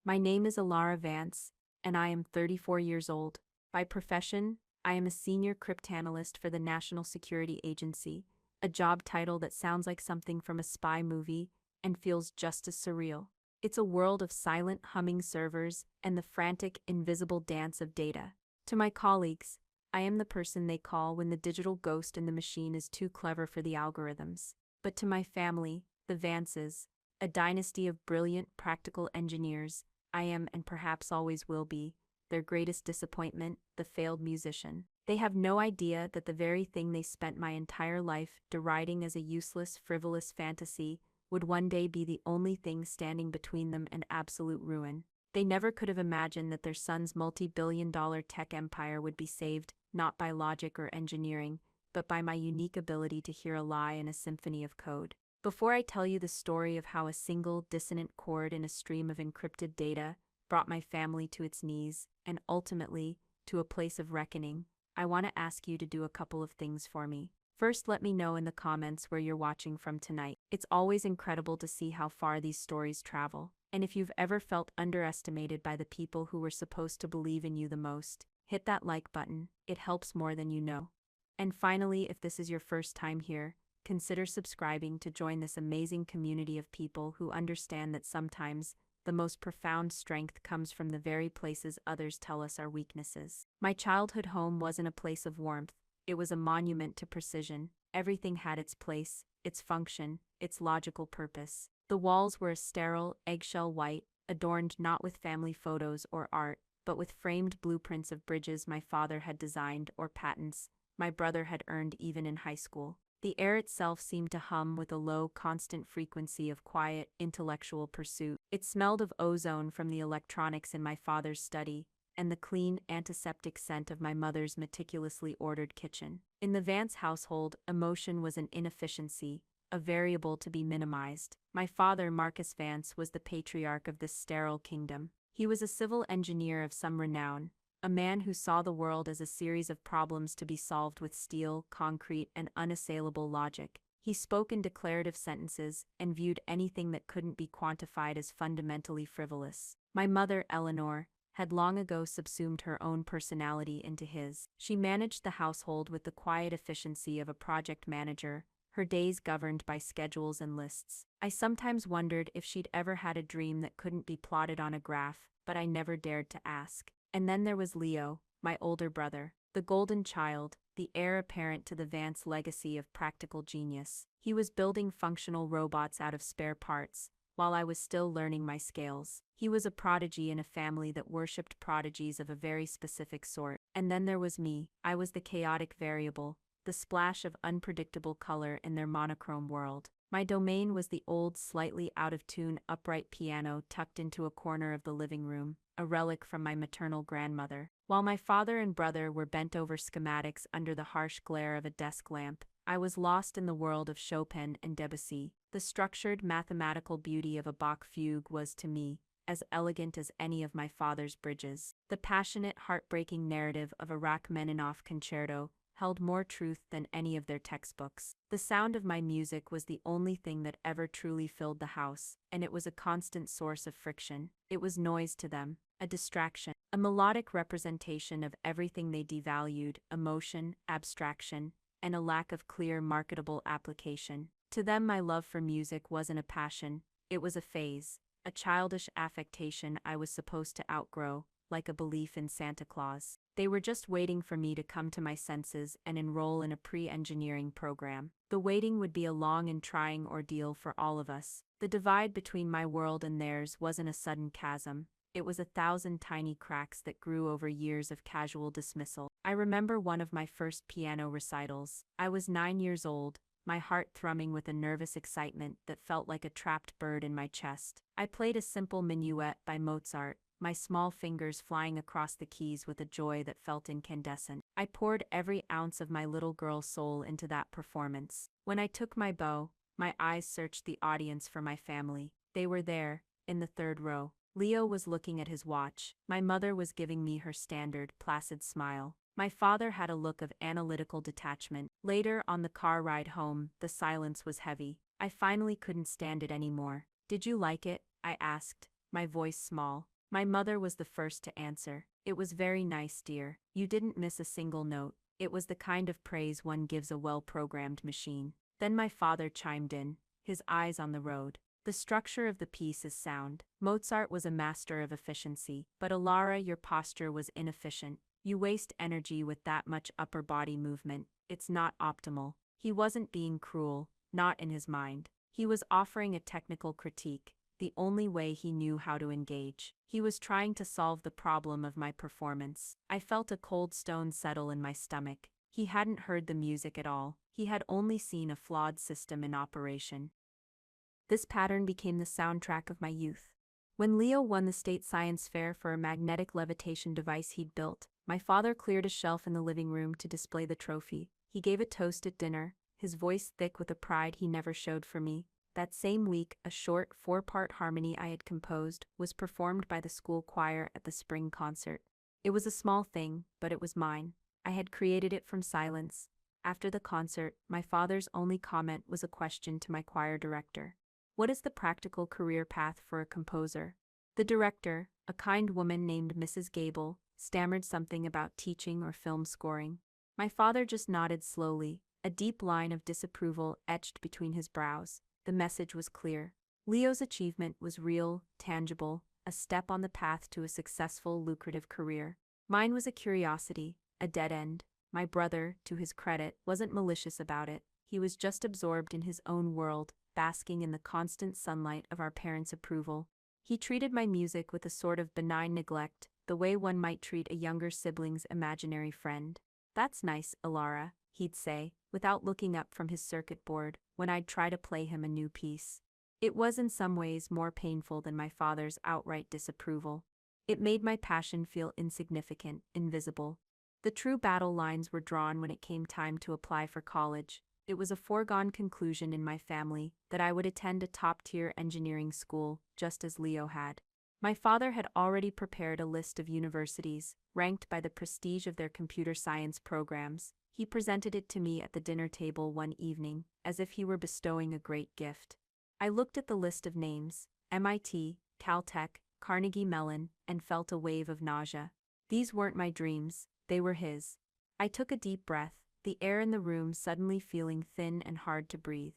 My name is Alara Vance, and I am 34 years old. By profession, I am a senior cryptanalyst for the National Security Agency, a job title that sounds like something from a spy movie and feels just as surreal. It's a world of silent humming servers and the frantic, invisible dance of data. To my colleagues, I am the person they call when the digital ghost in the machine is too clever for the algorithms. But to my family, the Vances, a dynasty of brilliant, practical engineers, I am, and perhaps always will be, their greatest disappointment, the failed musician. They have no idea that the very thing they spent my entire life deriding as a useless, frivolous fantasy would one day be the only thing standing between them and absolute ruin. They never could have imagined that their son's multi-billion-dollar tech empire would be saved not by logic or engineering, but by my unique ability to hear a lie in a symphony of code. Before I tell you the story of how a single dissonant chord in a stream of encrypted data brought my family to its knees and ultimately to a place of reckoning, I want to ask you to do a couple of things for me. First, let me know in the comments where you're watching from tonight. It's always incredible to see how far these stories travel. And if you've ever felt underestimated by the people who were supposed to believe in you the most, hit that like button. It helps more than you know. And finally, if this is your first time here, consider subscribing to join this amazing community of people who understand that sometimes the most profound strength comes from the very places others tell us are weaknesses. My childhood home wasn't a place of warmth. It was a monument to precision. Everything had its place, its function, its logical purpose. The walls were a sterile, eggshell white, adorned not with family photos or art, but with framed blueprints of bridges my father had designed or patents my brother had earned even in high school. The air itself seemed to hum with a low, constant frequency of quiet, intellectual pursuit. It smelled of ozone from the electronics in my father's study, and the clean, antiseptic scent of my mother's meticulously ordered kitchen. In the Vance household, emotion was an inefficiency, a variable to be minimized. My father, Marcus Vance, was the patriarch of this sterile kingdom. He was a civil engineer of some renown, a man who saw the world as a series of problems to be solved with steel, concrete, and unassailable logic. He spoke in declarative sentences and viewed anything that couldn't be quantified as fundamentally frivolous. My mother, Eleanor, had long ago subsumed her own personality into his. She managed the household with the quiet efficiency of a project manager, her days governed by schedules and lists. I sometimes wondered if she'd ever had a dream that couldn't be plotted on a graph, but I never dared to ask. And then there was Leo, my older brother, the golden child, the heir apparent to the Vance legacy of practical genius. He was building functional robots out of spare parts, while I was still learning my scales. He was a prodigy in a family that worshipped prodigies of a very specific sort. And then there was me. I was the chaotic variable, the splash of unpredictable color in their monochrome world. My domain was the old, slightly out-of-tune upright piano tucked into a corner of the living room, a relic from my maternal grandmother. While my father and brother were bent over schematics under the harsh glare of a desk lamp, I was lost in the world of Chopin and Debussy. The structured, mathematical beauty of a Bach fugue was, to me, as elegant as any of my father's bridges. The passionate, heartbreaking narrative of a Rachmaninoff concerto held more truth than any of their textbooks. The sound of my music was the only thing that ever truly filled the house, and it was a constant source of friction. It was noise to them, a distraction, a melodic representation of everything they devalued: emotion, abstraction, and a lack of clear, marketable application. To them, my love for music wasn't a passion, it was a phase, a childish affectation I was supposed to outgrow, like a belief in Santa Claus. They were just waiting for me to come to my senses and enroll in a pre-engineering program. The waiting would be a long and trying ordeal for all of us. The divide between my world and theirs wasn't a sudden chasm. It was 1,000 tiny cracks that grew over years of casual dismissal. I remember one of my first piano recitals. I was 9 years old, my heart thrumming with a nervous excitement that felt like a trapped bird in my chest. I played a simple minuet by Mozart, my small fingers flying across the keys with a joy that felt incandescent. I poured every ounce of my little girl soul into that performance. When I took my bow, my eyes searched the audience for my family. They were there, in the third row. Leo was looking at his watch. My mother was giving me her standard, placid smile. My father had a look of analytical detachment. Later, on the car ride home, the silence was heavy. I finally couldn't stand it anymore. "Did you like it?" I asked, my voice small. My mother was the first to answer. It was very nice, dear. You didn't miss a single note. It was the kind of praise one gives a well-programmed machine. Then my father chimed in, his eyes on the road. The structure of the piece is sound. Mozart was a master of efficiency, but Alara, your posture was inefficient. You waste energy with that much upper body movement. It's not optimal. He wasn't being cruel, not in his mind. He was offering a technical critique, the only way he knew how to engage. He was trying to solve the problem of my performance. I felt a cold stone settle in my stomach. He hadn't heard the music at all. He had only seen a flawed system in operation. This pattern became the soundtrack of my youth. When Leo won the state science fair for a magnetic levitation device he'd built, my father cleared a shelf in the living room to display the trophy. He gave a toast at dinner, his voice thick with a pride he never showed for me. That same week, a short, 4-part harmony I had composed was performed by the school choir at the spring concert. It was a small thing, but it was mine. I had created it from silence. After the concert, my father's only comment was a question to my choir director. What is the practical career path for a composer? The director, a kind woman named Mrs. Gable, stammered something about teaching or film scoring. My father just nodded slowly, a deep line of disapproval etched between his brows. The message was clear. Leo's achievement was real, tangible, a step on the path to a successful, lucrative career. Mine was a curiosity, a dead end. My brother, to his credit, wasn't malicious about it. He was just absorbed in his own world, basking in the constant sunlight of our parents' approval. He treated my music with a sort of benign neglect, the way one might treat a younger sibling's imaginary friend. "That's nice, Alara," he'd say, without looking up from his circuit board, when I'd try to play him a new piece. It was in some ways more painful than my father's outright disapproval. It made my passion feel insignificant, invisible. The true battle lines were drawn when it came time to apply for college. It was a foregone conclusion in my family that I would attend a top-tier engineering school, just as Leo had. My father had already prepared a list of universities, ranked by the prestige of their computer science programs. He presented it to me at the dinner table one evening, as if he were bestowing a great gift. I looked at the list of names, MIT, Caltech, Carnegie Mellon, and felt a wave of nausea. These weren't my dreams, they were his. I took a deep breath, the air in the room suddenly feeling thin and hard to breathe.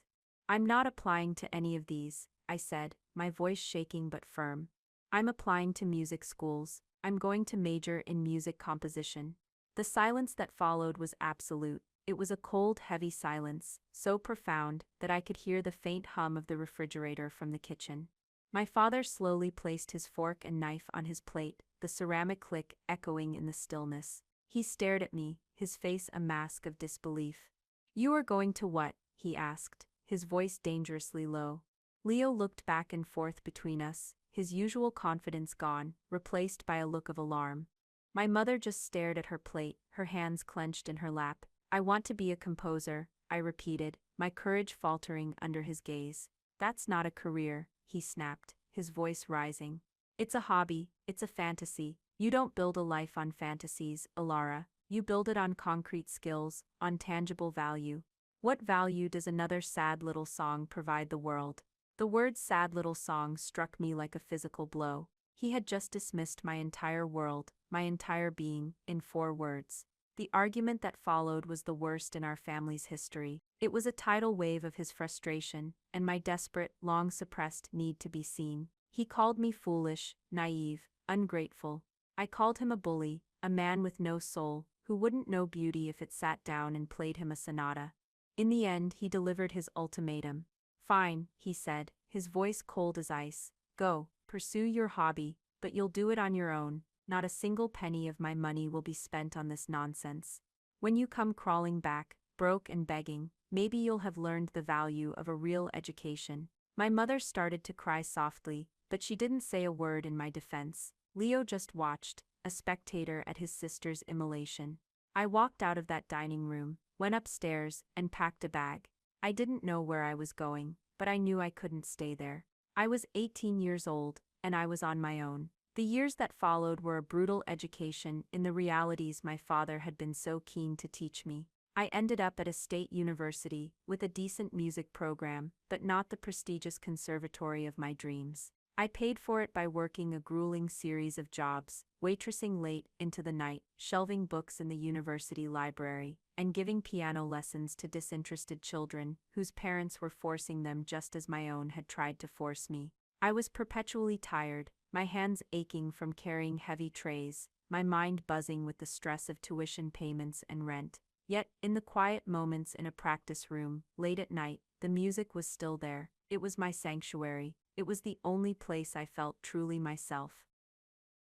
"I'm not applying to any of these," I said, my voice shaking but firm. "I'm applying to music schools. I'm going to major in music composition." The silence that followed was absolute. It was a cold, heavy silence, so profound that I could hear the faint hum of the refrigerator from the kitchen. My father slowly placed his fork and knife on his plate, the ceramic click echoing in the stillness. He stared at me, his face a mask of disbelief. "You are going to what?" he asked, his voice dangerously low. Leo looked back and forth between us, his usual confidence gone, replaced by a look of alarm. My mother just stared at her plate, her hands clenched in her lap. "I want to be a composer," I repeated, my courage faltering under his gaze. "That's not a career," he snapped, his voice rising. "It's a hobby, it's a fantasy. You don't build a life on fantasies, Alara. You build it on concrete skills, on tangible value. What value does another sad little song provide the world?" The word "sad little song" struck me like a physical blow. He had just dismissed my entire world, my entire being, in 4 words. The argument that followed was the worst in our family's history. It was a tidal wave of his frustration, and my desperate, long-suppressed need to be seen. He called me foolish, naive, ungrateful. I called him a bully, a man with no soul, who wouldn't know beauty if it sat down and played him a sonata. In the end, he delivered his ultimatum. "Fine," he said, his voice cold as ice. "Go, pursue your hobby, but you'll do it on your own. Not a single penny of my money will be spent on this nonsense. When you come crawling back, broke and begging, maybe you'll have learned the value of a real education." My mother started to cry softly, but she didn't say a word in my defense. Leo just watched, a spectator at his sister's immolation. I walked out of that dining room, went upstairs, and packed a bag. I didn't know where I was going, but I knew I couldn't stay there. I was 18 years old, and I was on my own. The years that followed were a brutal education in the realities my father had been so keen to teach me. I ended up at a state university, with a decent music program, but not the prestigious conservatory of my dreams. I paid for it by working a grueling series of jobs, waitressing late into the night, shelving books in the university library, and giving piano lessons to disinterested children whose parents were forcing them just as my own had tried to force me. I was perpetually tired, my hands aching from carrying heavy trays, my mind buzzing with the stress of tuition payments and rent. Yet, in the quiet moments in a practice room, late at night, the music was still there. It was my sanctuary. It was the only place I felt truly myself.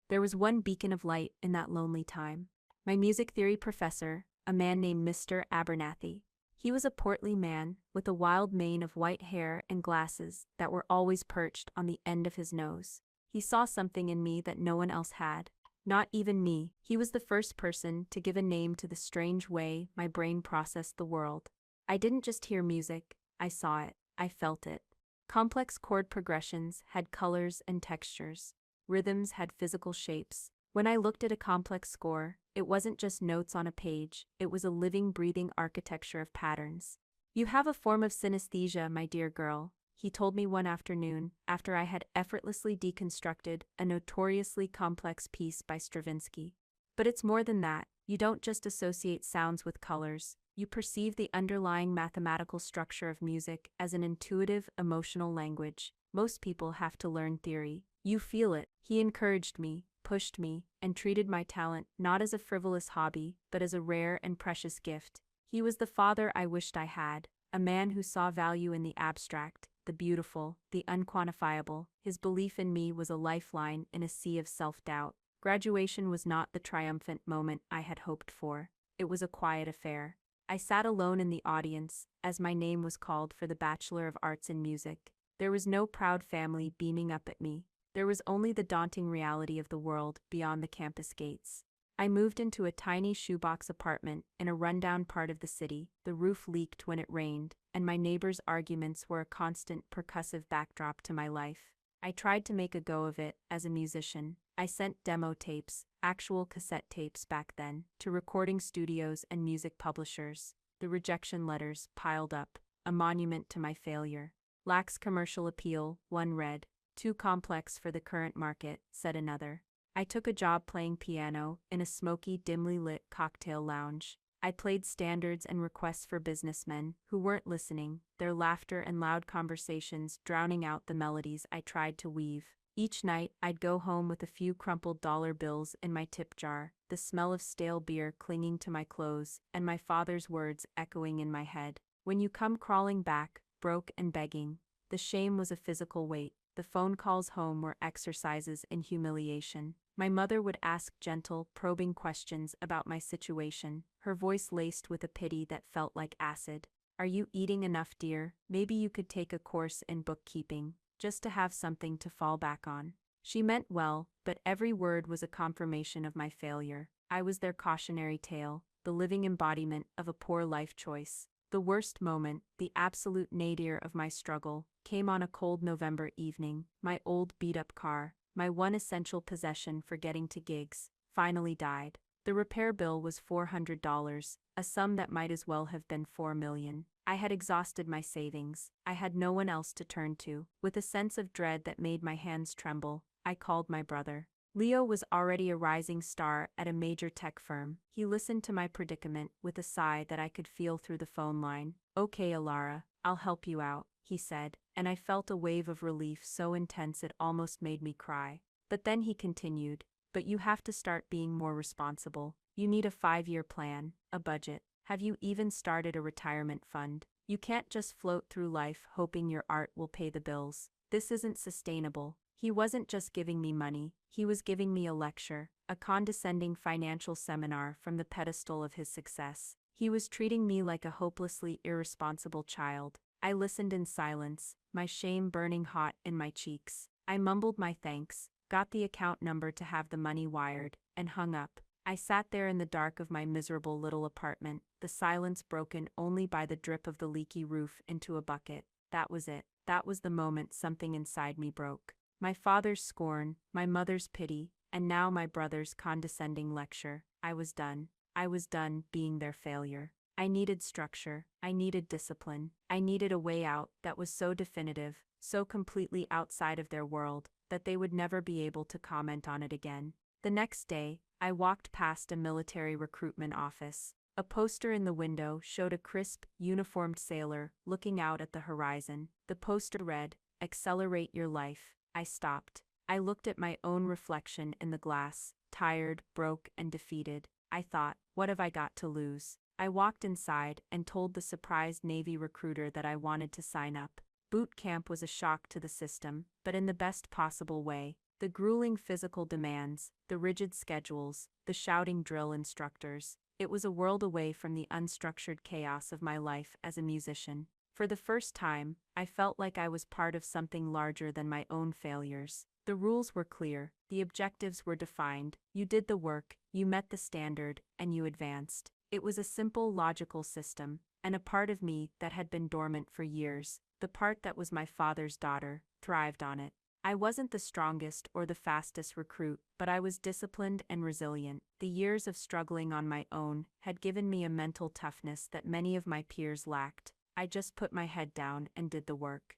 There was one beacon of light in that lonely time. My music theory professor, a man named Mr. Abernathy. He was a portly man, with a wild mane of white hair and glasses that were always perched on the end of his nose. He saw something in me that no one else had. Not even me. He was the first person to give a name to the strange way my brain processed the world. I didn't just hear music, I saw it, I felt it. Complex chord progressions had colors and textures. Rhythms had physical shapes. When I looked at a complex score, it wasn't just notes on a page, it was a living, breathing architecture of patterns. "You have a form of synesthesia, my dear girl," he told me one afternoon, after I had effortlessly deconstructed a notoriously complex piece by Stravinsky. "But it's more than that. You don't just associate sounds with colors. You perceive the underlying mathematical structure of music as an intuitive, emotional language. Most people have to learn theory. You feel it." He encouraged me, pushed me, and treated my talent not as a frivolous hobby, but as a rare and precious gift. He was the father I wished I had, a man who saw value in the abstract, the beautiful, the unquantifiable. His belief in me was a lifeline in a sea of self-doubt. Graduation was not the triumphant moment I had hoped for. It was a quiet affair. I sat alone in the audience, as my name was called for the Bachelor of Arts in Music. There was no proud family beaming up at me. There was only the daunting reality of the world beyond the campus gates. I moved into a tiny shoebox apartment in a rundown part of the city. The roof leaked when it rained, and my neighbors' arguments were a constant percussive backdrop to my life. I tried to make a go of it as a musician. I sent demo tapes, actual cassette tapes back then, to recording studios and music publishers. The rejection letters piled up, a monument to my failure. "Lacks commercial appeal," one read. "Too complex for the current market," said another. I took a job playing piano in a smoky, dimly lit cocktail lounge. I played standards and requests for businessmen who weren't listening, their laughter and loud conversations drowning out the melodies I tried to weave. Each night, I'd go home with a few crumpled dollar bills in my tip jar, the smell of stale beer clinging to my clothes, and my father's words echoing in my head. "When you come crawling back, broke and begging." The shame was a physical weight. The phone calls home were exercises in humiliation. My mother would ask gentle, probing questions about my situation, her voice laced with a pity that felt like acid. "Are you eating enough, dear? Maybe you could take a course in bookkeeping, just to have something to fall back on." She meant well, but every word was a confirmation of my failure. I was their cautionary tale, the living embodiment of a poor life choice. The worst moment, the absolute nadir of my struggle, came on a cold November evening. My old beat-up car, my one essential possession for getting to gigs, finally died. The repair bill was $400, a sum that might as well have been $4 million. I had exhausted my savings. I had no one else to turn to. With a sense of dread that made my hands tremble, I called my brother. Leo was already a rising star at a major tech firm. He listened to my predicament with a sigh that I could feel through the phone line. "Okay, Alara, I'll help you out," he said, and I felt a wave of relief so intense it almost made me cry. But then he continued, "But you have to start being more responsible. You need a 5-year plan, a budget. Have you even started a retirement fund? You can't just float through life hoping your art will pay the bills. This isn't sustainable." He wasn't just giving me money, he was giving me a lecture, a condescending financial seminar from the pedestal of his success. He was treating me like a hopelessly irresponsible child. I listened in silence, my shame burning hot in my cheeks. I mumbled my thanks, got the account number to have the money wired, and hung up. I sat there in the dark of my miserable little apartment, the silence broken only by the drip of the leaky roof into a bucket. That was it. That was the moment something inside me broke. My father's scorn, my mother's pity, and now my brother's condescending lecture. I was done. I was done being their failure. I needed structure. I needed discipline. I needed a way out that was so definitive, so completely outside of their world, that they would never be able to comment on it again. The next day, I walked past a military recruitment office. A poster in the window showed a crisp, uniformed sailor looking out at the horizon. The poster read, "Accelerate your life." I stopped. I looked at my own reflection in the glass, tired, broke, and defeated. I thought, what have I got to lose? I walked inside and told the surprised Navy recruiter that I wanted to sign up. Boot camp was a shock to the system, but in the best possible way. The grueling physical demands, the rigid schedules, the shouting drill instructors. It was a world away from the unstructured chaos of my life as a musician. For the first time, I felt like I was part of something larger than my own failures. The rules were clear, the objectives were defined, you did the work, you met the standard, and you advanced. It was a simple, logical system, and a part of me that had been dormant for years, the part that was my father's daughter, thrived on it. I wasn't the strongest or the fastest recruit, but I was disciplined and resilient. The years of struggling on my own had given me a mental toughness that many of my peers lacked. I just put my head down and did the work.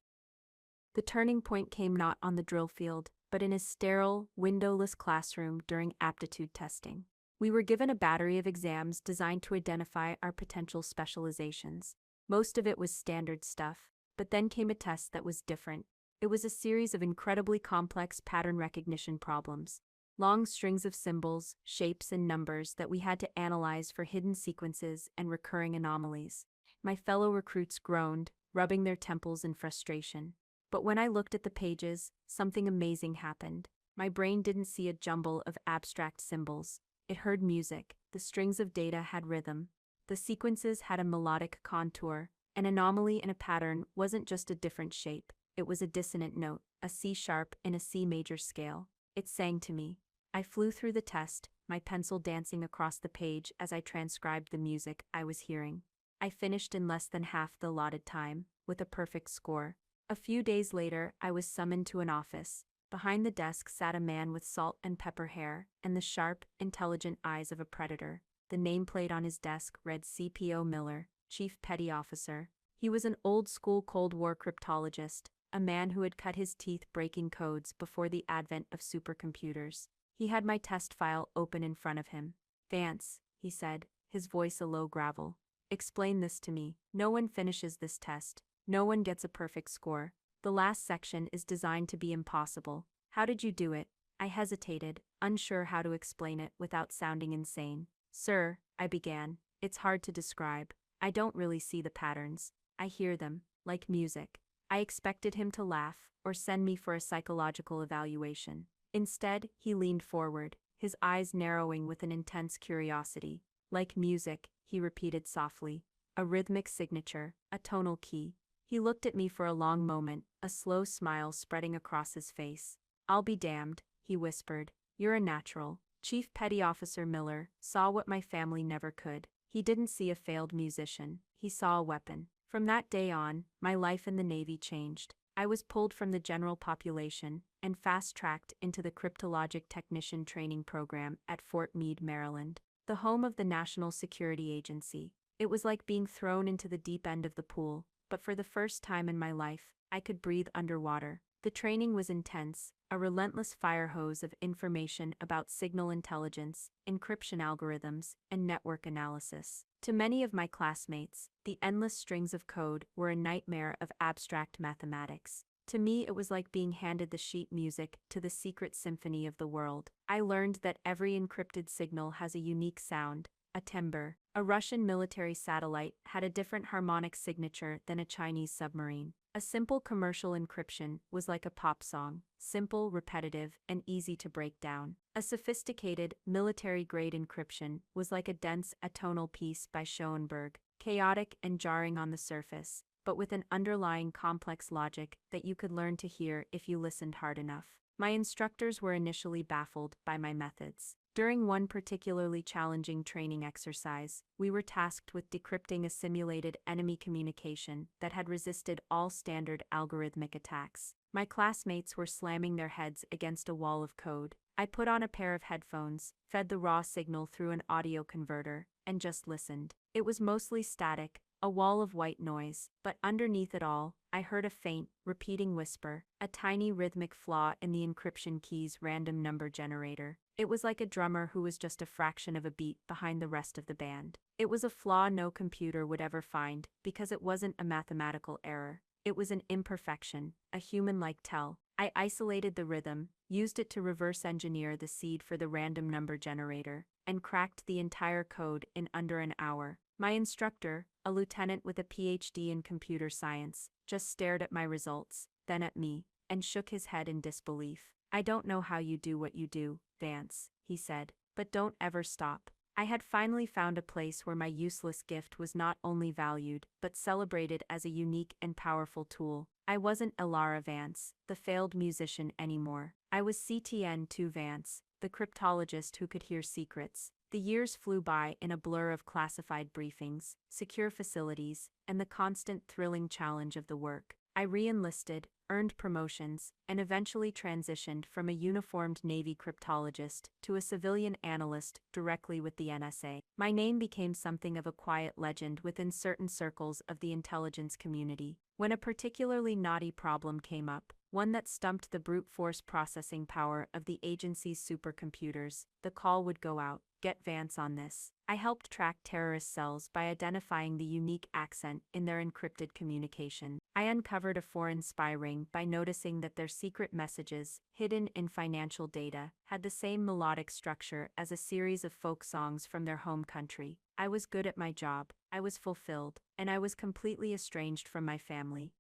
The turning point came not on the drill field, but in a sterile, windowless classroom during aptitude testing. We were given a battery of exams designed to identify our potential specializations. Most of it was standard stuff, but then came a test that was different. It was a series of incredibly complex pattern recognition problems. Long strings of symbols, shapes, and numbers that we had to analyze for hidden sequences and recurring anomalies. My fellow recruits groaned, rubbing their temples in frustration. But when I looked at the pages, something amazing happened. My brain didn't see a jumble of abstract symbols. It heard music. The strings of data had rhythm. The sequences had a melodic contour. An anomaly in a pattern wasn't just a different shape. It was a dissonant note, a C sharp in a C major scale. It sang to me. I flew through the test, my pencil dancing across the page as I transcribed the music I was hearing. I finished in less than half the allotted time, with a perfect score. A few days later, I was summoned to an office. Behind the desk sat a man with salt and pepper hair and the sharp, intelligent eyes of a predator. The nameplate on his desk read CPO Miller, Chief Petty Officer. He was an old-school Cold War cryptologist, a man who had cut his teeth breaking codes before the advent of supercomputers. He had my test file open in front of him. "Vance," he said, his voice a low gravel. "Explain this to me. No one finishes this test. No one gets a perfect score. The last section is designed to be impossible. How did you do it?" I hesitated, unsure how to explain it without sounding insane. "Sir," I began, "it's hard to describe. I don't really see the patterns. I hear them, like music." I expected him to laugh or send me for a psychological evaluation. Instead, he leaned forward, his eyes narrowing with an intense curiosity. "Like music," he repeated softly. "A rhythmic signature, a tonal key." He looked at me for a long moment, a slow smile spreading across his face. "I'll be damned," he whispered. "You're a natural." Chief Petty Officer Miller saw what my family never could. He didn't see a failed musician. He saw a weapon. From that day on, my life in the Navy changed. I was pulled from the general population and fast-tracked into the Cryptologic Technician Training Program at Fort Meade, Maryland, the home of the National Security Agency. It was like being thrown into the deep end of the pool, but for the first time in my life, I could breathe underwater. The training was intense, a relentless fire hose of information about signal intelligence, encryption algorithms, and network analysis. To many of my classmates, the endless strings of code were a nightmare of abstract mathematics. To me, it was like being handed the sheet music to the secret symphony of the world. I learned that every encrypted signal has a unique sound, a timbre. A Russian military satellite had a different harmonic signature than a Chinese submarine. A simple commercial encryption was like a pop song, simple, repetitive, and easy to break down. A sophisticated, military-grade encryption was like a dense atonal piece by Schoenberg, chaotic and jarring on the surface, but with an underlying complex logic that you could learn to hear if you listened hard enough. My instructors were initially baffled by my methods. During one particularly challenging training exercise, we were tasked with decrypting a simulated enemy communication that had resisted all standard algorithmic attacks. My classmates were slamming their heads against a wall of code. I put on a pair of headphones, fed the raw signal through an audio converter, and just listened. It was mostly static, a wall of white noise, but underneath it all, I heard a faint, repeating whisper, a tiny rhythmic flaw in the encryption key's random number generator. It was like a drummer who was just a fraction of a beat behind the rest of the band. It was a flaw no computer would ever find, because it wasn't a mathematical error. It was an imperfection, a human-like tell. I isolated the rhythm, used it to reverse engineer the seed for the random number generator, and cracked the entire code in under an hour. My instructor, a lieutenant with a PhD in computer science, just stared at my results, then at me, and shook his head in disbelief. "I don't know how you do what you do, Vance," he said, "but don't ever stop." I had finally found a place where my useless gift was not only valued, but celebrated as a unique and powerful tool. I wasn't Elara Vance, the failed musician anymore. I was CTN2 Vance, the cryptologist who could hear secrets. The years flew by in a blur of classified briefings, secure facilities, and the constant thrilling challenge of the work. I re-enlisted, earned promotions, and eventually transitioned from a uniformed Navy cryptologist to a civilian analyst directly with the NSA. My name became something of a quiet legend within certain circles of the intelligence community. When a particularly knotty problem came up, one that stumped the brute force processing power of the agency's supercomputers, the call would go out, "Get Vance on this." I helped track terrorist cells by identifying the unique accent in their encrypted communication. I uncovered a foreign spy ring by noticing that their secret messages, hidden in financial data, had the same melodic structure as a series of folk songs from their home country. I was good at my job, I was fulfilled, and I was completely estranged from my family.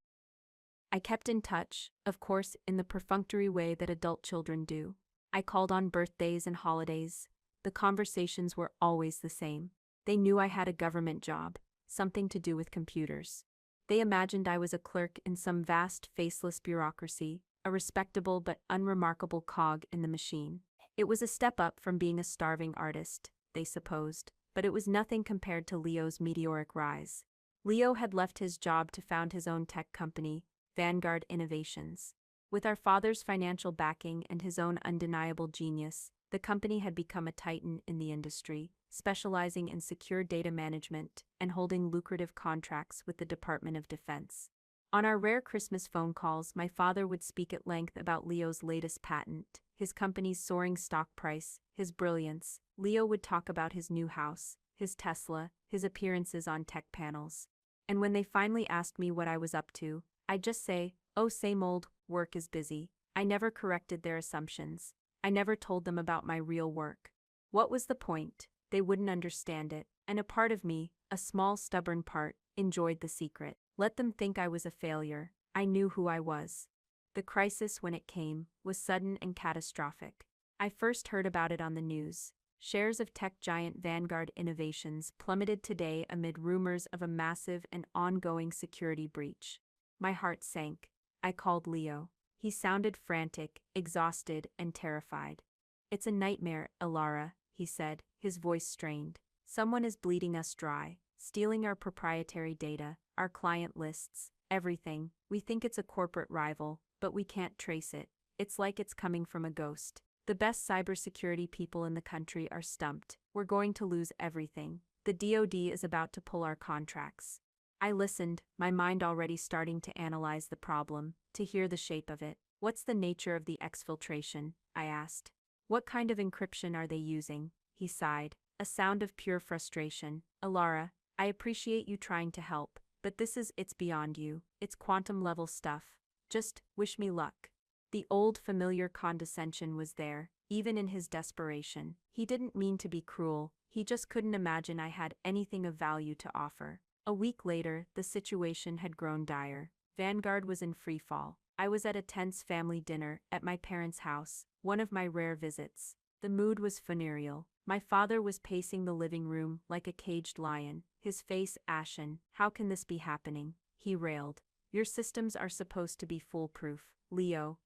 I kept in touch, of course, in the perfunctory way that adult children do. I called on birthdays and holidays. The conversations were always the same. They knew I had a government job, something to do with computers. They imagined I was a clerk in some vast, faceless bureaucracy, a respectable but unremarkable cog in the machine. It was a step up from being a starving artist, they supposed, but it was nothing compared to Leo's meteoric rise. Leo had left his job to found his own tech company, Vanguard Innovations. With our father's financial backing and his own undeniable genius, the company had become a titan in the industry, specializing in secure data management and holding lucrative contracts with the Department of Defense. On our rare Christmas phone calls, my father would speak at length about Leo's latest patent, his company's soaring stock price, his brilliance. Leo would talk about his new house, his Tesla, his appearances on tech panels. And when they finally asked me what I was up to, I'd just say, "Oh, same old, work is busy." I never corrected their assumptions. I never told them about my real work. What was the point? They wouldn't understand it, and a part of me, a small stubborn part, enjoyed the secret. Let them think I was a failure. I knew who I was. The crisis, when it came, was sudden and catastrophic. I first heard about it on the news. Shares of tech giant Vanguard Innovations plummeted today amid rumors of a massive and ongoing security breach. My heart sank. I called Leo. He sounded frantic, exhausted, and terrified. "It's a nightmare, Elara," he said, his voice strained. "Someone is bleeding us dry, stealing our proprietary data, our client lists, everything. We think it's a corporate rival, but we can't trace it. It's like it's coming from a ghost. The best cybersecurity people in the country are stumped. We're going to lose everything. The DoD is about to pull our contracts." I listened, my mind already starting to analyze the problem, to hear the shape of it. "What's the nature of the exfiltration?" I asked. "What kind of encryption are they using?" He sighed, a sound of pure frustration. "Elara, I appreciate you trying to help, but it's beyond you. It's quantum-level stuff. Just wish me luck." The old familiar condescension was there, even in his desperation. He didn't mean to be cruel, he just couldn't imagine I had anything of value to offer. A week later, the situation had grown dire. Vanguard was in free fall. I was at a tense family dinner at my parents' house, one of my rare visits. The mood was funereal. My father was pacing the living room like a caged lion, his face ashen. "How can this be happening?" he railed. "Your systems are supposed to be foolproof." Leo,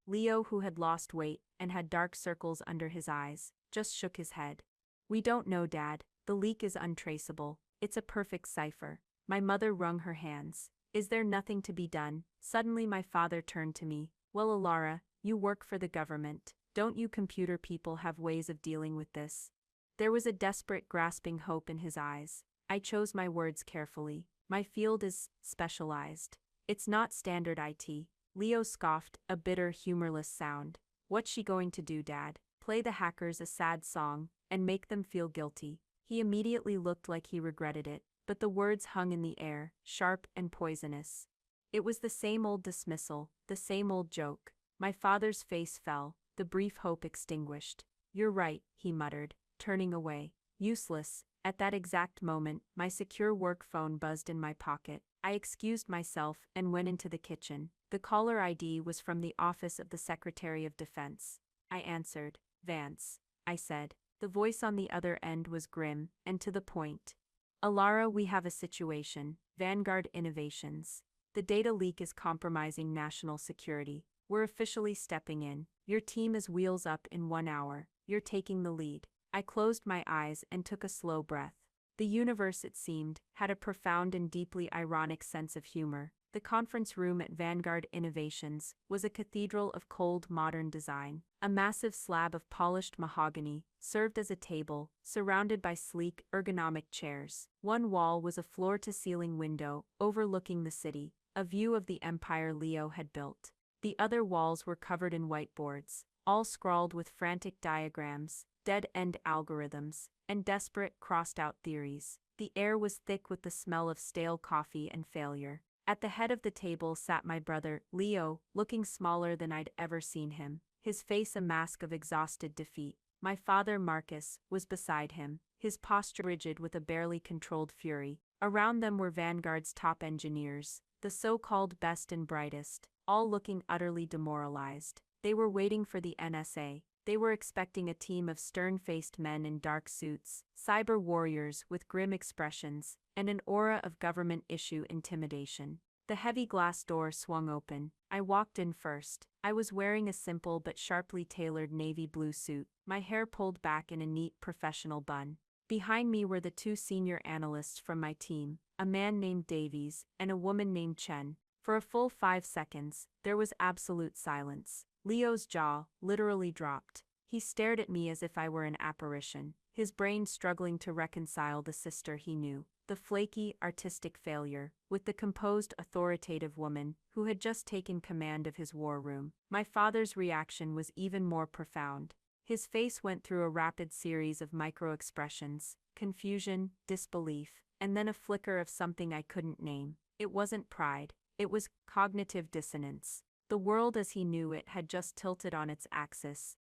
who had lost weight and had dark circles under his eyes, just shook his head. "We don't know, Dad. The leak is untraceable. It's a perfect cipher." My mother wrung her hands. "Is there nothing to be done?" Suddenly my father turned to me. "Well, Elara, you work for the government. Don't you computer people have ways of dealing with this?" There was a desperate, grasping hope in his eyes. I chose my words carefully. My field is specialized. It's not standard IT. Leo scoffed, a bitter, humorless sound. What's she going to do, Dad? Play the hackers a sad song and make them feel guilty. He immediately looked like he regretted it, but the words hung in the air, sharp and poisonous. It was the same old dismissal, the same old joke. My father's face fell, the brief hope extinguished. You're right, he muttered, turning away. Useless. At that exact moment, my secure work phone buzzed in my pocket. I excused myself and went into the kitchen. The caller ID was from the Office of the Secretary of Defense. I answered. Vance, I said. The voice on the other end was grim and to the point. Alara, we have a situation. Vanguard Innovations. The data leak is compromising national security. We're officially stepping in. Your team is wheels up in 1 hour. You're taking the lead. I closed my eyes and took a slow breath. The universe, it seemed, had a profound and deeply ironic sense of humor. The conference room at Vanguard Innovations was a cathedral of cold, modern design. A massive slab of polished mahogany served as a table, surrounded by sleek, ergonomic chairs. One wall was a floor-to-ceiling window overlooking the city, a view of the empire Leo had built. The other walls were covered in whiteboards, all scrawled with frantic diagrams, dead-end algorithms, and desperate, crossed-out theories. The air was thick with the smell of stale coffee and failure. At the head of the table sat my brother, Leo, looking smaller than I'd ever seen him, his face a mask of exhausted defeat. My father, Marcus, was beside him, his posture rigid with a barely controlled fury. Around them were Vanguard's top engineers, the so-called best and brightest, all looking utterly demoralized. They were waiting for the NSA. They were expecting a team of stern-faced men in dark suits, cyber warriors with grim expressions, and an aura of government-issue intimidation. The heavy glass door swung open. I walked in first. I was wearing a simple but sharply tailored navy blue suit, my hair pulled back in a neat professional bun. Behind me were the 2 senior analysts from my team, a man named Davies and a woman named Chen. For a full 5 seconds, there was absolute silence. Leo's jaw literally dropped. He stared at me as if I were an apparition, his brain struggling to reconcile the sister he knew, the flaky, artistic failure, with the composed, authoritative woman who had just taken command of his war room. My father's reaction was even more profound. His face went through a rapid series of micro-expressions, confusion, disbelief, and then a flicker of something I couldn't name. It wasn't pride. It was cognitive dissonance. The world as he knew it had just tilted on its axis.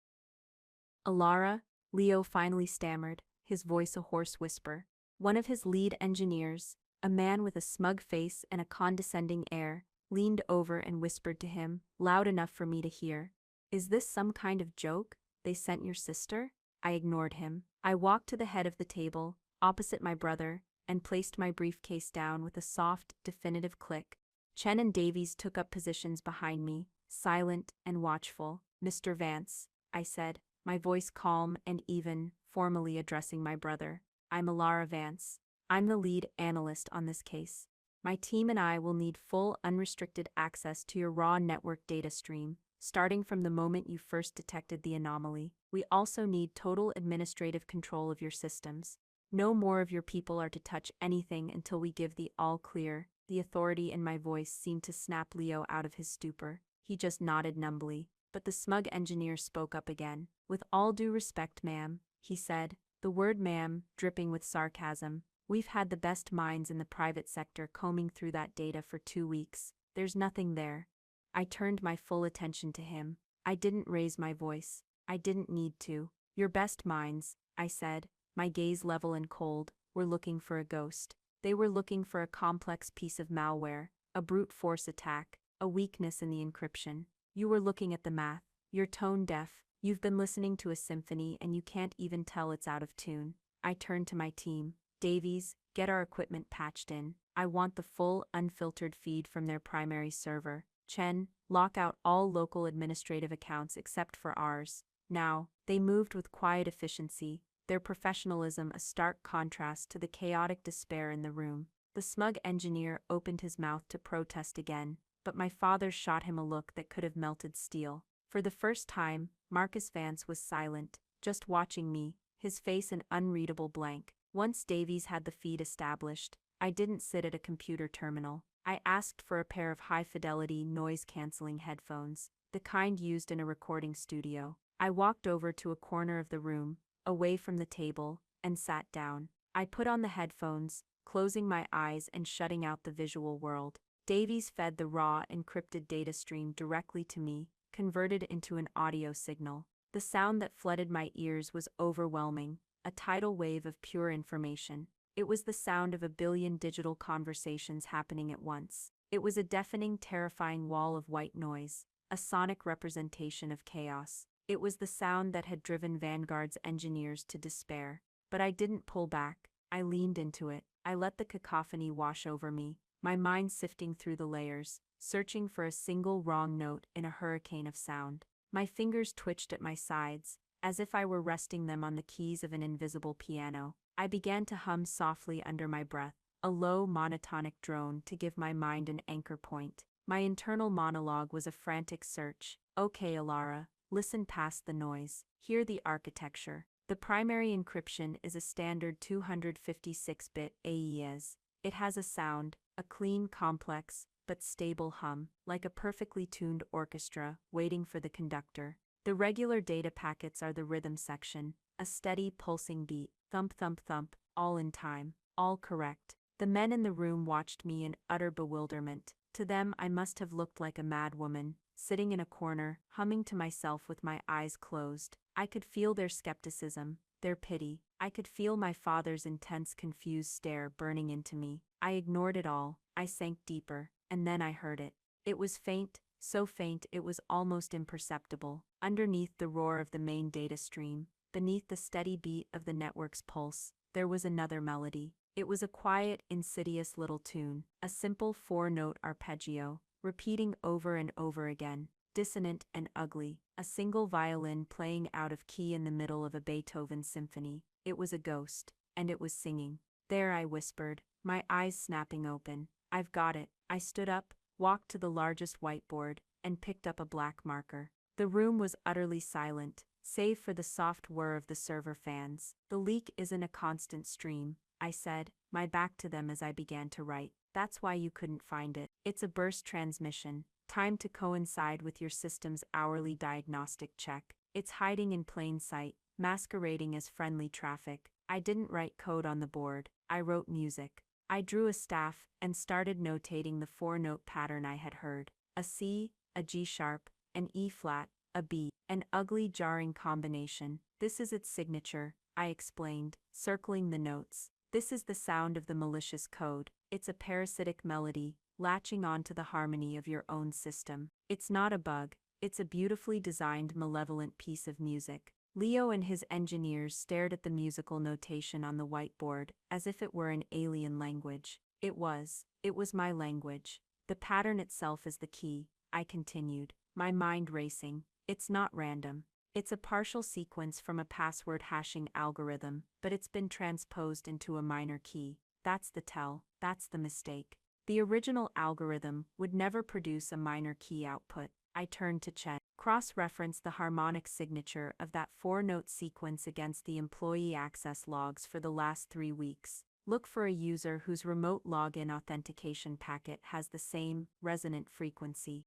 Alara, Leo finally stammered, his voice a hoarse whisper. One of his lead engineers, a man with a smug face and a condescending air, leaned over and whispered to him, loud enough for me to hear. Is this some kind of joke? They sent your sister? I ignored him. I walked to the head of the table, opposite my brother, and placed my briefcase down with a soft, definitive click. Chen and Davies took up positions behind me, silent and watchful. Mr. Vance, I said, my voice calm and even, formally addressing my brother. I'm Alara Vance. I'm the lead analyst on this case. My team and I will need full, unrestricted access to your raw network data stream, starting from the moment you first detected the anomaly. We also need total administrative control of your systems. No more of your people are to touch anything until we give the all-clear. The authority in my voice seemed to snap Leo out of his stupor. He just nodded numbly, but the smug engineer spoke up again. With all due respect, ma'am, he said, the word ma'am dripping with sarcasm. We've had the best minds in the private sector combing through that data for 2 weeks. There's nothing there. I turned my full attention to him. I didn't raise my voice. I didn't need to. Your best minds, I said, my gaze level and cold, were looking for a ghost. They were looking for a complex piece of malware, a brute force attack, a weakness in the encryption. You were looking at the math. You're tone deaf. You've been listening to a symphony and you can't even tell it's out of tune. I turned to my team. Davies, get our equipment patched in. I want the full, unfiltered feed from their primary server. Chen, lock out all local administrative accounts except for ours. Now, they moved with quiet efficiency, their professionalism a stark contrast to the chaotic despair in the room. The smug engineer opened his mouth to protest again, but my father shot him a look that could have melted steel. For the first time, Marcus Vance was silent, just watching me, his face an unreadable blank. Once Davies had the feed established, I didn't sit at a computer terminal. I asked for a pair of high-fidelity, noise-canceling headphones, the kind used in a recording studio. I walked over to a corner of the room, away from the table, and sat down. I put on the headphones, closing my eyes and shutting out the visual world. Davies fed the raw, encrypted data stream directly to me, converted into an audio signal. The sound that flooded my ears was overwhelming, a tidal wave of pure information. It was the sound of a billion digital conversations happening at once. It was a deafening, terrifying wall of white noise, a sonic representation of chaos. It was the sound that had driven Vanguard's engineers to despair. But I didn't pull back. I leaned into it. I let the cacophony wash over me, my mind sifting through the layers, searching for a single wrong note in a hurricane of sound. My fingers twitched at my sides, as if I were resting them on the keys of an invisible piano. I began to hum softly under my breath, a low, monotonic drone to give my mind an anchor point. My internal monologue was a frantic search. Okay, Alara, listen past the noise. Hear the architecture. The primary encryption is a standard 256-bit AES. It has a sound, a clean, complex, but stable hum, like a perfectly tuned orchestra waiting for the conductor. The regular data packets are the rhythm section, a steady, pulsing beat, thump, thump, thump, all in time, all correct. The men in the room watched me in utter bewilderment. To them, I must have looked like a mad woman, sitting in a corner, humming to myself with my eyes closed. I could feel their skepticism, their pity. I could feel my father's intense, confused stare burning into me. I ignored it all. I sank deeper, and then I heard it. It was faint, so faint it was almost imperceptible. Underneath the roar of the main data stream, beneath the steady beat of the network's pulse, there was another melody. It was a quiet, insidious little tune, a simple four-note arpeggio, repeating over and over again, dissonant and ugly, a single violin playing out of key in the middle of a Beethoven symphony. It was a ghost, and it was singing. There, I whispered, my eyes snapping open. I've got it. I stood up, walked to the largest whiteboard, and picked up a black marker. The room was utterly silent, save for the soft whir of the server fans. The leak isn't a constant stream, I said, my back to them as I began to write. That's why you couldn't find it. It's a burst transmission, timed to coincide with your system's hourly diagnostic check. It's hiding in plain sight, masquerading as friendly traffic. I didn't write code on the board, I wrote music. I drew a staff and started notating the four-note pattern I had heard. A C, a G sharp, an E flat, a B, an ugly, jarring combination. This is its signature, I explained, circling the notes. This is the sound of the malicious code. It's a parasitic melody, latching onto the harmony of your own system. It's not a bug, it's a beautifully designed, malevolent piece of music. Leo and his engineers stared at the musical notation on the whiteboard, as if it were an alien language. It was my language. The pattern itself is the key, I continued, my mind racing. It's not random. It's a partial sequence from a password hashing algorithm, but it's been transposed into a minor key. That's the tell, that's the mistake. The original algorithm would never produce a minor key output. I turned to Chen. Cross-reference the harmonic signature of that four-note sequence against the employee access logs for the last 3 weeks. Look for a user whose remote login authentication packet has the same, resonant frequency.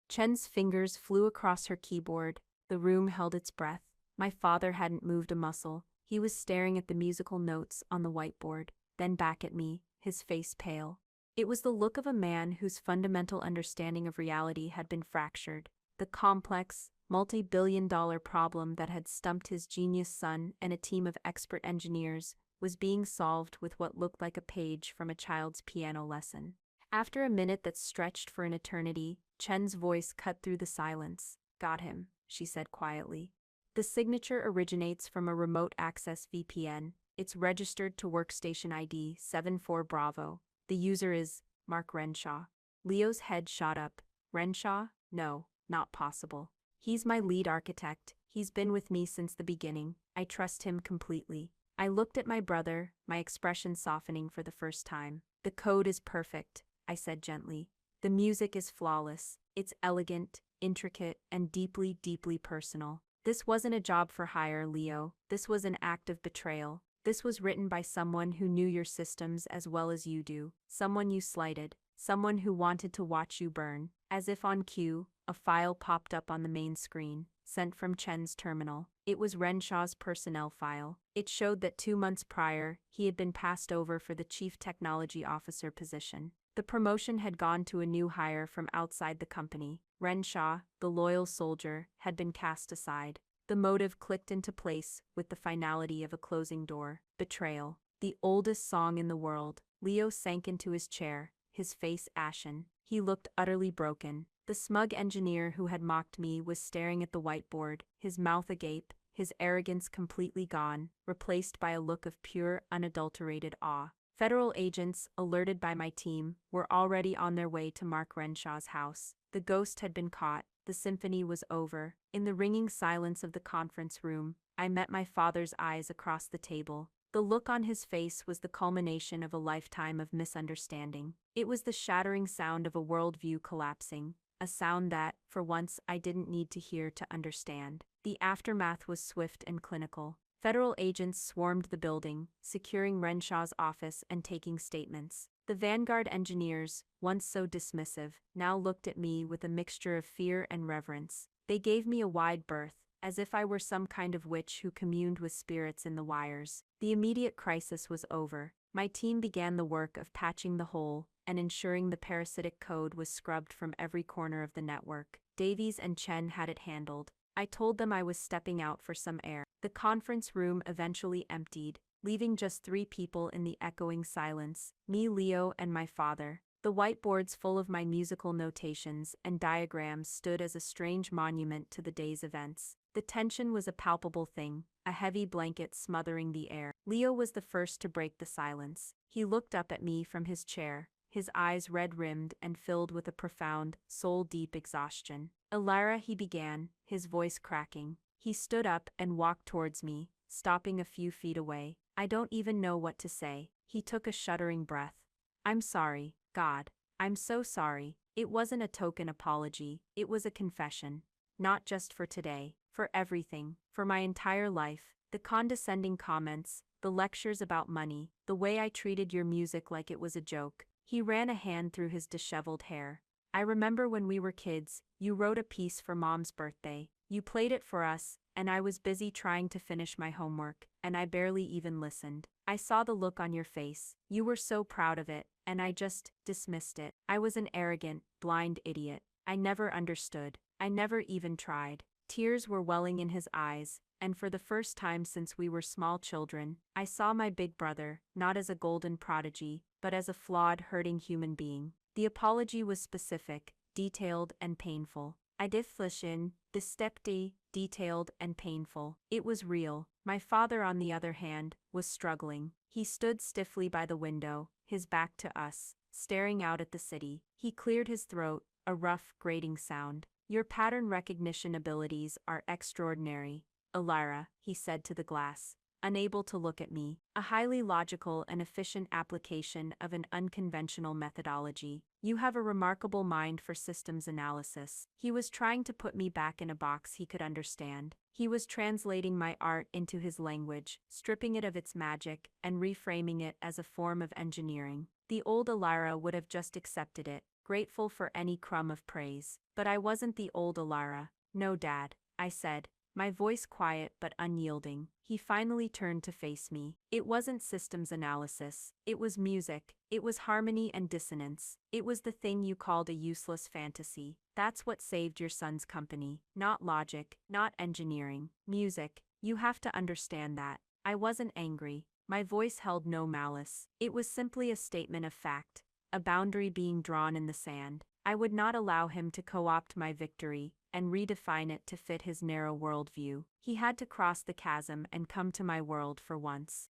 Chen's fingers flew across her keyboard. The room held its breath. My father hadn't moved a muscle. He was staring at the musical notes on the whiteboard, then back at me, his face pale. It was the look of a man whose fundamental understanding of reality had been fractured. The complex, multi-billion-dollar problem that had stumped his genius son and a team of expert engineers was being solved with what looked like a page from a child's piano lesson. After a minute that stretched for an eternity, Chen's voice cut through the silence. Got him, she said quietly. The signature originates from a remote access VPN. It's registered to workstation ID 74 Bravo. The user is Mark Renshaw. Leo's head shot up. Renshaw? No, not possible. He's my lead architect. He's been with me since the beginning. I trust him completely. I looked at my brother, my expression softening for the first time. The code is perfect, I said gently. The music is flawless. It's elegant, intricate, and deeply, deeply personal. This wasn't a job for hire, Leo. This was an act of betrayal. This was written by someone who knew your systems as well as you do, someone you slighted, someone who wanted to watch you burn. As if on cue, a file popped up on the main screen, sent from Chen's terminal. It was Renshaw's personnel file. It showed that 2 months prior, he had been passed over for the chief technology officer position. The promotion had gone to a new hire from outside the company. Renshaw, the loyal soldier, had been cast aside. The motive clicked into place with the finality of a closing door. Betrayal. The oldest song in the world. Leo sank into his chair, his face ashen. He looked utterly broken. The smug engineer who had mocked me was staring at the whiteboard, his mouth agape, his arrogance completely gone, replaced by a look of pure, unadulterated awe. Federal agents, alerted by my team, were already on their way to Mark Renshaw's house. The ghost had been caught. The symphony was over. In the ringing silence of the conference room, I met my father's eyes across the table. The look on his face was the culmination of a lifetime of misunderstanding. It was the shattering sound of a worldview collapsing, a sound that, for once, I didn't need to hear to understand. The aftermath was swift and clinical. Federal agents swarmed the building, securing Renshaw's office and taking statements. The Vanguard engineers, once so dismissive, now looked at me with a mixture of fear and reverence. They gave me a wide berth, as if I were some kind of witch who communed with spirits in the wires. The immediate crisis was over. My team began the work of patching the hole and ensuring the parasitic code was scrubbed from every corner of the network. Davies and Chen had it handled. I told them I was stepping out for some air. The conference room eventually emptied, leaving just 3 people in the echoing silence, me, Leo, and my father. The whiteboards full of my musical notations and diagrams stood as a strange monument to the day's events. The tension was a palpable thing, a heavy blanket smothering the air. Leo was the first to break the silence. He looked up at me from his chair, his eyes red-rimmed and filled with a profound, soul-deep exhaustion. "Elira," he began, his voice cracking. He stood up and walked towards me, stopping a few feet away. I don't even know what to say. He took a shuddering breath. "I'm sorry, God. I'm so sorry." It wasn't a token apology, it was a confession. Not just for today, for everything, for my entire life. The condescending comments, the lectures about money, the way I treated your music like it was a joke. He ran a hand through his disheveled hair. "I remember when we were kids, you wrote a piece for Mom's birthday. You played it for us, and I was busy trying to finish my homework, and I barely even listened. I saw the look on your face. You were so proud of it, and I just dismissed it. I was an arrogant, blind idiot. I never understood. I never even tried." Tears were welling in his eyes, and for the first time since we were small children, I saw my big brother, not as a golden prodigy, but as a flawed, hurting human being. The apology was specific, detailed, and painful. I deflation, distepte, detailed, and painful. It was real. My father, on the other hand, was struggling. He stood stiffly by the window, his back to us, staring out at the city. He cleared his throat, a rough, grating sound. "Your pattern recognition abilities are extraordinary, Elira," he said to the glass, unable to look at me. "A highly logical and efficient application of an unconventional methodology. You have a remarkable mind for systems analysis." He was trying to put me back in a box he could understand. He was translating my art into his language, stripping it of its magic, and reframing it as a form of engineering. The old Elira would have just accepted it, grateful for any crumb of praise. But I wasn't the old Elira. "No, Dad," I said, my voice quiet but unyielding. He finally turned to face me. "It wasn't systems analysis. It was music. It was harmony and dissonance. It was the thing you called a useless fantasy. That's what saved your son's company. Not logic, not engineering. Music. You have to understand that." I wasn't angry. My voice held no malice. It was simply a statement of fact, a boundary being drawn in the sand. I would not allow him to co-opt my victory and redefine it to fit his narrow worldview. He had to cross the chasm and come to my world for once.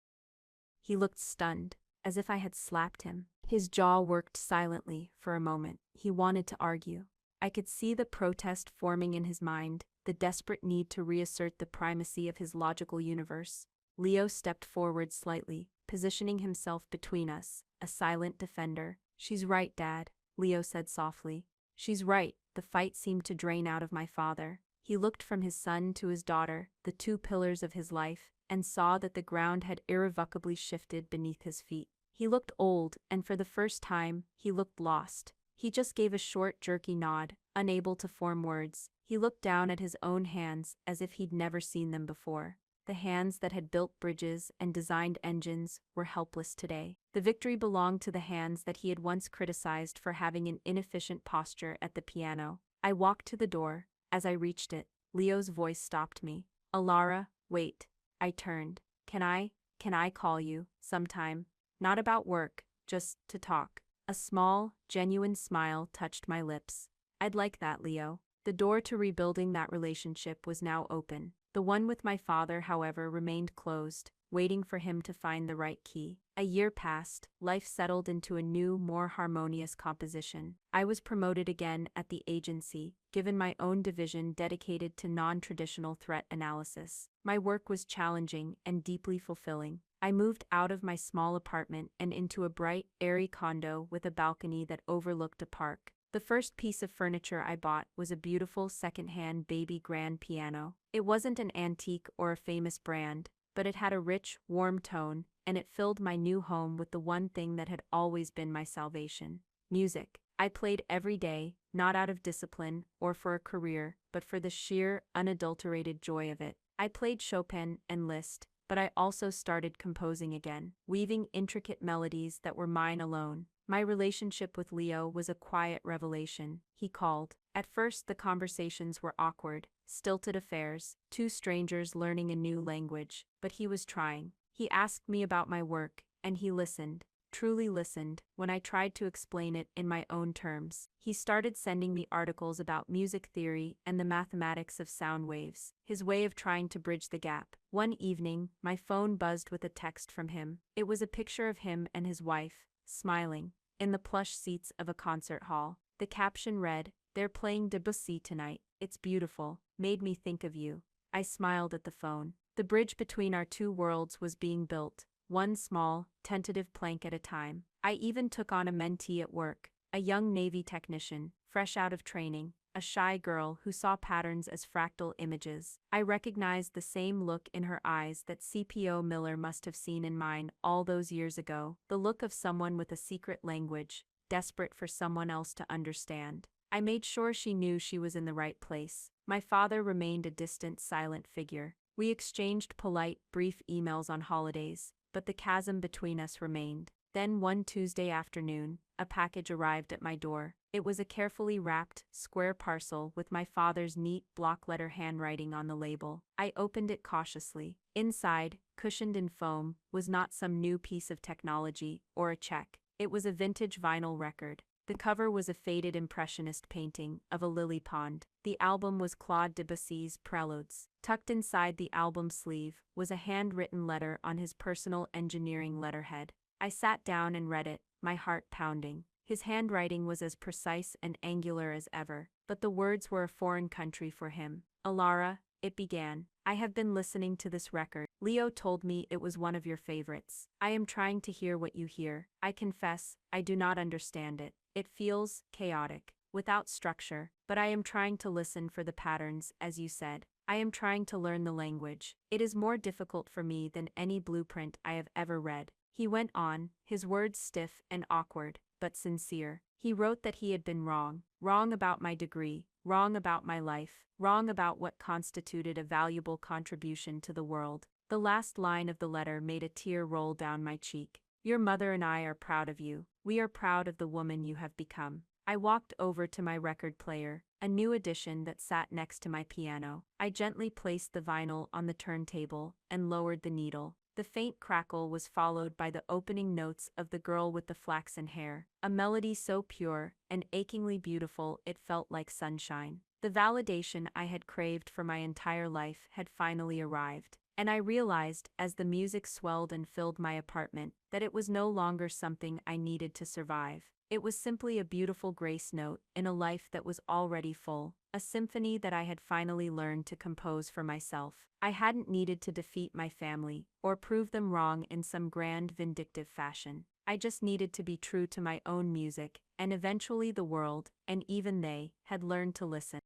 He looked stunned, as if I had slapped him. His jaw worked silently for a moment. He wanted to argue. I could see the protest forming in his mind, the desperate need to reassert the primacy of his logical universe. Leo stepped forward slightly, positioning himself between us, a silent defender. "She's right, Dad," Leo said softly. "She's right." The fight seemed to drain out of my father. He looked from his son to his daughter, the two pillars of his life, and saw that the ground had irrevocably shifted beneath his feet. He looked old, and for the first time, he looked lost. He just gave a short, jerky nod, unable to form words. He looked down at his own hands as if he'd never seen them before. The hands that had built bridges and designed engines were helpless today. The victory belonged to the hands that he had once criticized for having an inefficient posture at the piano. I walked to the door. As I reached it, Leo's voice stopped me. Alara, wait. I turned. Can I call you, sometime? Not about work, just to talk. A small, genuine smile touched my lips. I'd like that, Leo. The door to rebuilding that relationship was now open. The one with my father, however, remained closed, waiting for him to find the right key. A year passed, life settled into a new, more harmonious composition. I was promoted again at the agency, given my own division dedicated to non-traditional threat analysis. My work was challenging and deeply fulfilling. I moved out of my small apartment and into a bright, airy condo with a balcony that overlooked a park. The first piece of furniture I bought was a beautiful second-hand baby grand piano. It wasn't an antique or a famous brand, but it had a rich, warm tone, and it filled my new home with the one thing that had always been my salvation: music. I played every day, not out of discipline or for a career, but for the sheer, unadulterated joy of it. I played Chopin and Liszt, but I also started composing again, weaving intricate melodies that were mine alone. My relationship with Leo was a quiet revelation. He called. At first, the conversations were awkward, stilted affairs, two strangers learning a new language, but he was trying. He asked me about my work, and he listened, truly listened, when I tried to explain it in my own terms. He started sending me articles about music theory and the mathematics of sound waves, his way of trying to bridge the gap. One evening, my phone buzzed with a text from him. It was a picture of him and his wife, smiling, in the plush seats of a concert hall. The caption read, "They're playing Debussy tonight. It's beautiful. Made me think of you." I smiled at the phone. The bridge between our two worlds was being built, one small, tentative plank at a time. I even took on a mentee at work, a young Navy technician, fresh out of training, a shy girl who saw patterns as fractal images. I recognized the same look in her eyes that CPO Miller must have seen in mine all those years ago, the look of someone with a secret language, desperate for someone else to understand. I made sure she knew she was in the right place. My father remained a distant, silent figure. We exchanged polite, brief emails on holidays, but the chasm between us remained. Then one Tuesday afternoon, a package arrived at my door. It was a carefully wrapped, square parcel with my father's neat block-letter handwriting on the label. I opened it cautiously. Inside, cushioned in foam, was not some new piece of technology or a check. It was a vintage vinyl record. The cover was a faded impressionist painting of a lily pond. The album was Claude Debussy's Preludes. Tucked inside the album sleeve was a handwritten letter on his personal engineering letterhead. I sat down and read it, my heart pounding. His handwriting was as precise and angular as ever, but the words were a foreign country for him. "Alara," it began, "I have been listening to this record. Leo told me it was one of your favorites. I am trying to hear what you hear. I confess, I do not understand it. It feels chaotic, without structure, but I am trying to listen for the patterns, as you said. I am trying to learn the language. It is more difficult for me than any blueprint I have ever read." He went on, his words stiff and awkward, but sincere. He wrote that he had been wrong. Wrong about my degree, wrong about my life, wrong about what constituted a valuable contribution to the world. The last line of the letter made a tear roll down my cheek. "Your mother and I are proud of you. We are proud of the woman you have become." I walked over to my record player, a new edition that sat next to my piano. I gently placed the vinyl on the turntable and lowered the needle. The faint crackle was followed by the opening notes of The Girl with the Flaxen Hair, a melody so pure and achingly beautiful it felt like sunshine. The validation I had craved for my entire life had finally arrived, and I realized as the music swelled and filled my apartment that it was no longer something I needed to survive. It was simply a beautiful grace note in a life that was already full, a symphony that I had finally learned to compose for myself. I hadn't needed to defeat my family or prove them wrong in some grand vindictive fashion. I just needed to be true to my own music, and eventually the world, and even they, had learned to listen.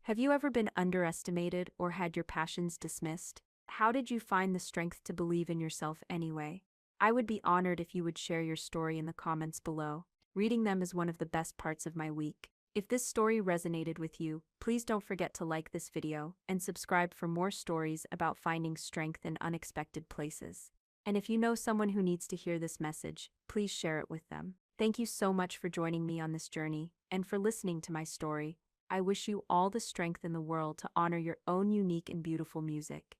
Have you ever been underestimated or had your passions dismissed? How did you find the strength to believe in yourself anyway? I would be honored if you would share your story in the comments below. Reading them is one of the best parts of my week. If this story resonated with you, please don't forget to like this video and subscribe for more stories about finding strength in unexpected places. And if you know someone who needs to hear this message, please share it with them. Thank you so much for joining me on this journey and for listening to my story. I wish you all the strength in the world to honor your own unique and beautiful music.